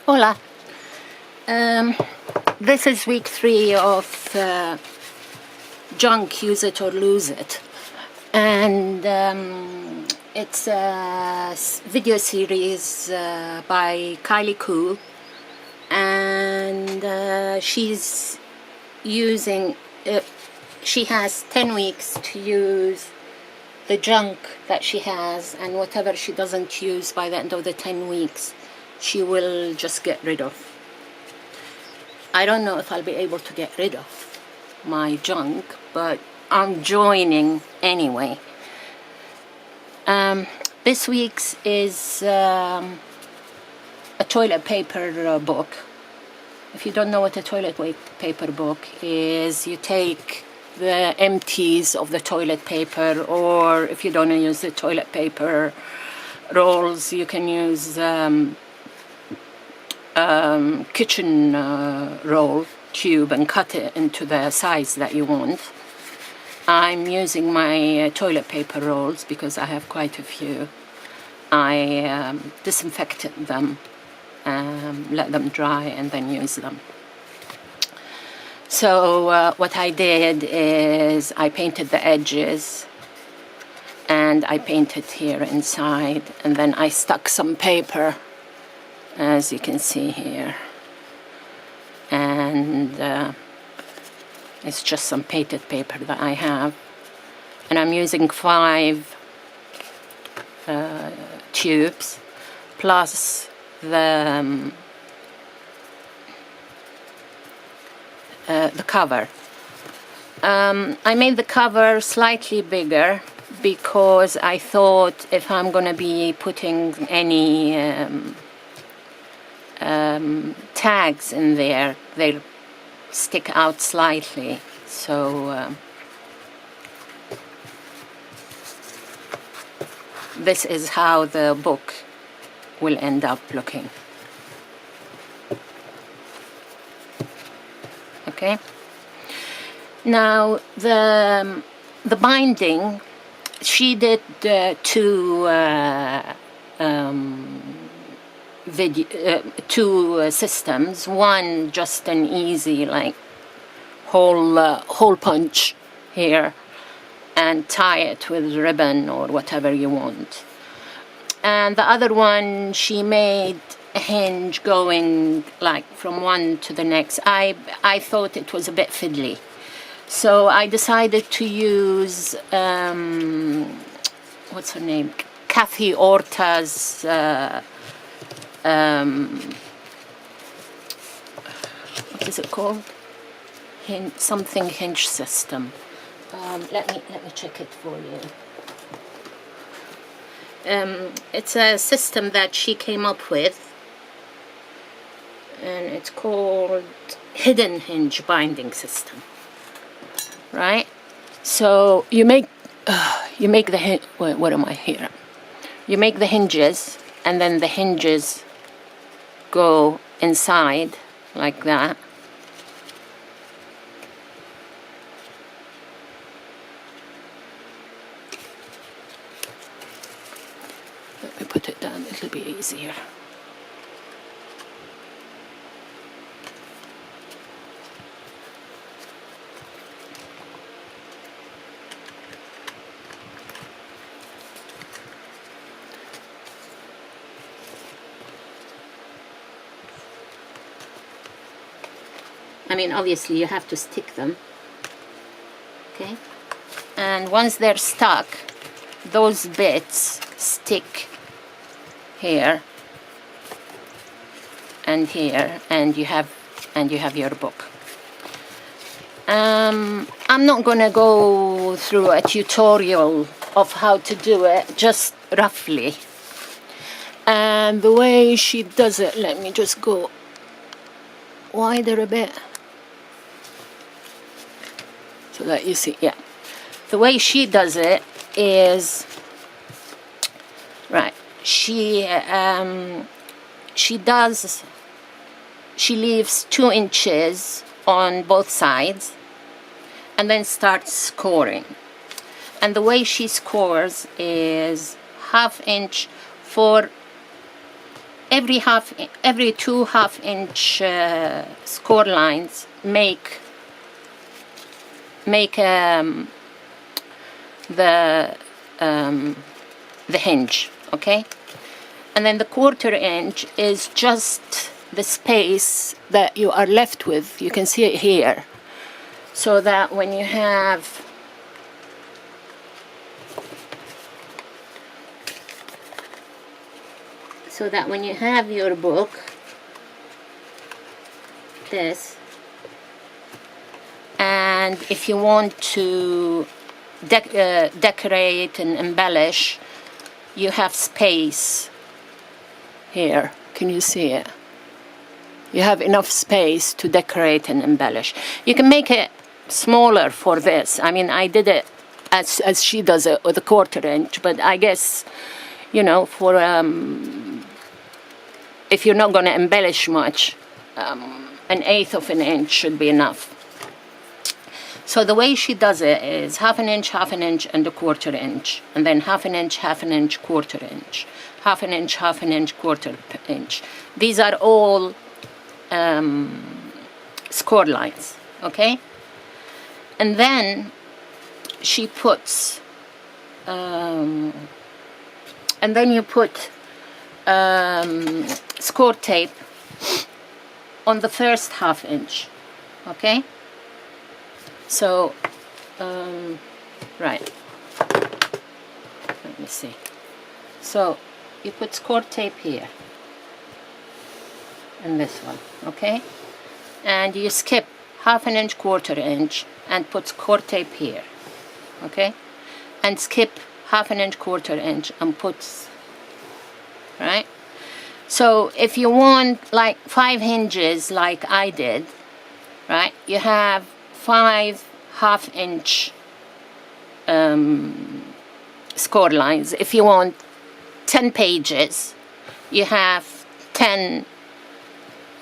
Hola. This is week 3 of Junk, Use It or Lose It. And it's a video series by Kylie Cool. And she's using, she has 10 weeks to use the junk that she has, and whatever she doesn't use by the end of the 10 weeks, she will just get rid of. I don't know if I'll be able to get rid of my junk, but I'm joining anyway. This week's is a toilet paper book. If you don't know what a toilet paper book is, you take the empties of the toilet paper, or if you don't use the toilet paper rolls, you can use kitchen roll tube and cut it into the size that you want. I'm using my toilet paper rolls because I have quite a few. I disinfected them, let them dry, and then use them. So what I did is I painted the edges, and I painted here inside, and then I stuck some paper, as you can see here, and it's just some painted paper that I have, and I'm using 5 tubes plus the cover. I made the cover slightly bigger because I thought if I'm gonna be putting any tags in there, they'll stick out slightly. So this is how the book will end up looking. Okay. Now the binding, she did 2 systems. One just an easy like hole punch here and tie it with ribbon or whatever you want, and the other one she made a hinge going like from one to the next. I thought it was a bit fiddly, so I decided to use what's her name, Kathy Orta's what is it called? Something hinge system. Let me check it for you. It's a system that she came up with, and it's called Hidden Hinge Binding System. Right? So you make the what am I here? You make the hinges, and then the hinges go inside like that. Let me put it down, it'll be easier. I mean, obviously you have to stick them, okay? And once they're stuck, those bits stick here and here, and you have your book. I'm not gonna go through a tutorial of how to do it, just roughly. And the way she does it, let me just go wider a bit so that you see. Yeah, the way she does it is right. She leaves 2 inches on both sides and then starts scoring. And the way she scores is 1/2 inch for every 2 half-inch score lines make the hinge, okay? And then the 1/4 inch is just the space that you are left with. You can see it here. So that when you have your book, this, and if you want to decorate and embellish, you have space here. Can you see it? You have enough space to decorate and embellish. You can make it smaller for this. I mean, I did it as she does it with a 1/4 inch, but I guess, you know, for if you're not going to embellish much, 1/8 of an inch should be enough. So the way she does it is 1/2 inch, 1/2 inch, and a 1/4 inch, and then 1/2 inch, 1/2 inch, 1/4 inch, 1/2 inch, 1/2 inch, 1/4 inch. These are all score lines, okay? And then she puts, and then you put score tape on the first 1/2 inch, okay? So, right, let me see. So, you put score tape here, and this one, okay? And you skip 1/2 inch, 1/4 inch, and put score tape here, okay? And skip 1/2 inch, 1/4 inch, and put, right? So if you want like 5 hinges like I did, right, you have 5 1/2 inch score lines. If you want 10 pages, you have 10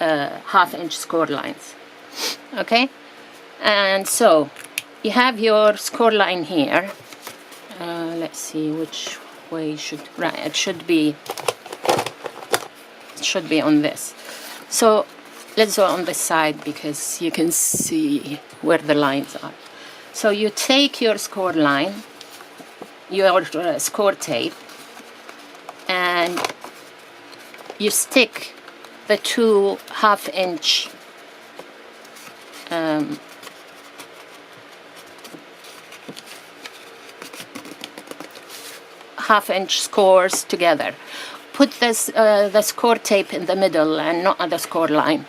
1/2 inch score lines, okay? And so you have your score line here. Let's see which way right, it should be on this. So let's go on this side because you can see where the lines are. So you take your score line, your score tape, and you stick the 2 1/2 inch half-inch scores together. Put this the score tape in the middle and not on the score line,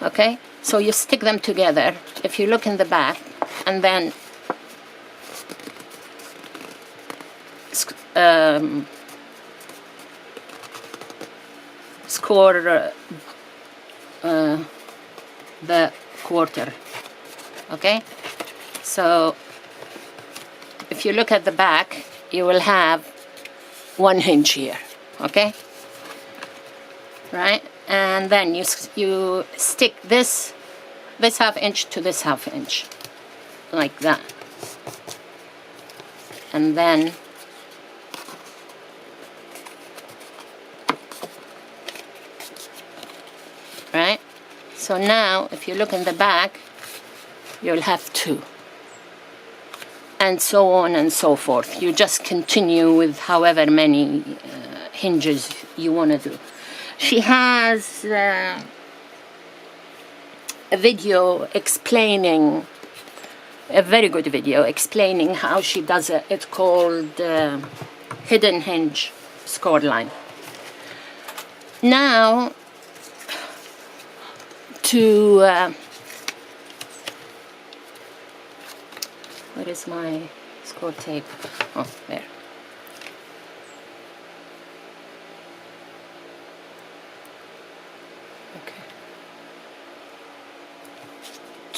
okay? So you stick them together. If you look in the back, and then score the 1/4, okay? So if you look at the back, you will have 1 hinge here, okay? Right? And then you stick this 1/2 inch to this 1/2 inch, like that. And then right? So now, if you look in the back, you'll have 2. And so on and so forth. You just continue with however many hinges you want to do. She has a video explaining, a very good video explaining how she does it. It's called Hidden Hinge Score Line. Now, to where is my score tape? Oh, there. Okay.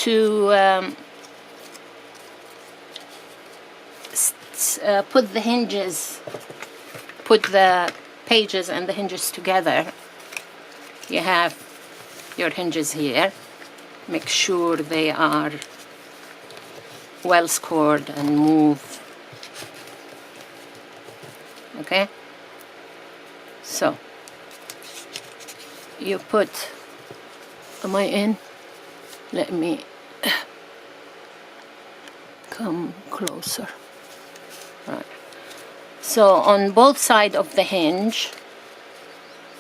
To put the hinges, put the pages and the hinges together, you have your hinges here. Make sure they are well scored and move. Okay? So, you put, am I in? Let me come closer. Right. So on both sides of the hinge,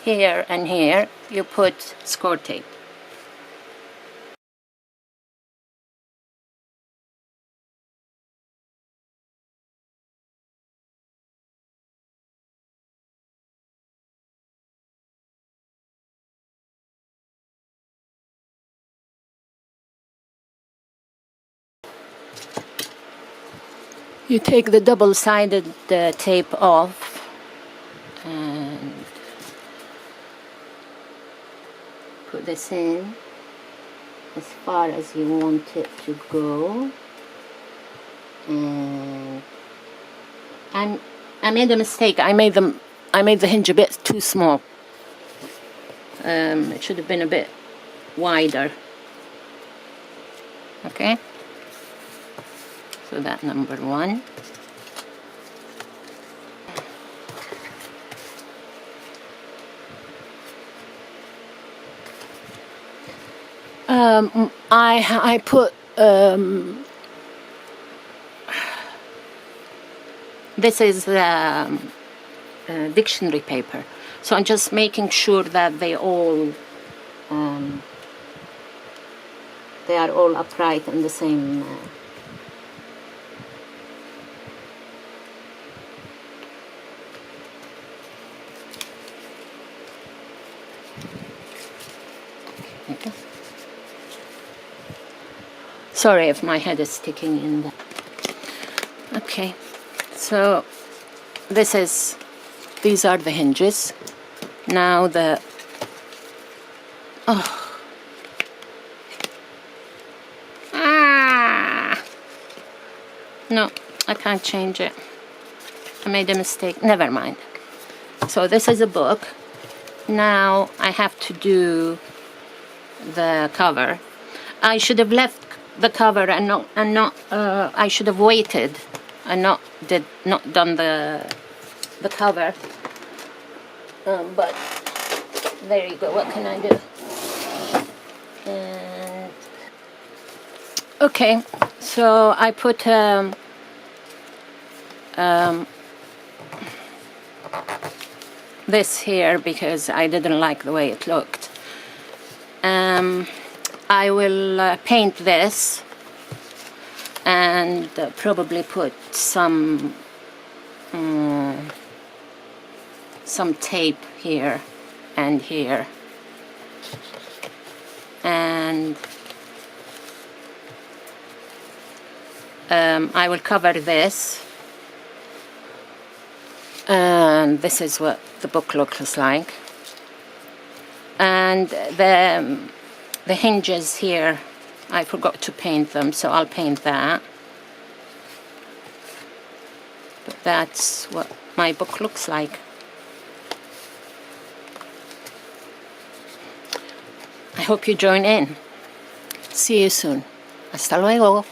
here and here, you put score tape. You take the double-sided tape off and put this in as far as you want it to go. And I made a mistake. I made the hinge a bit too small. It should have been a bit wider. Okay. So that number 1. I put this is dictionary paper, so I'm just making sure that they are all upright in the same. Okay. Sorry if my head is sticking in there. Okay, so these are the hinges. Now no, I can't change it. I made a mistake. Never mind. So this is a book. Now I have to do the cover. I should have left the cover and not. I should have waited and not done the cover. But there you go. What can I do? And okay, so I put this here because I didn't like the way it looked. I will paint this and probably put some tape here and here, and I will cover this, and this is what the book looks like. And the hinges here, I forgot to paint them, so I'll paint that. But that's what my book looks like. I hope you join in. See you soon. Hasta luego.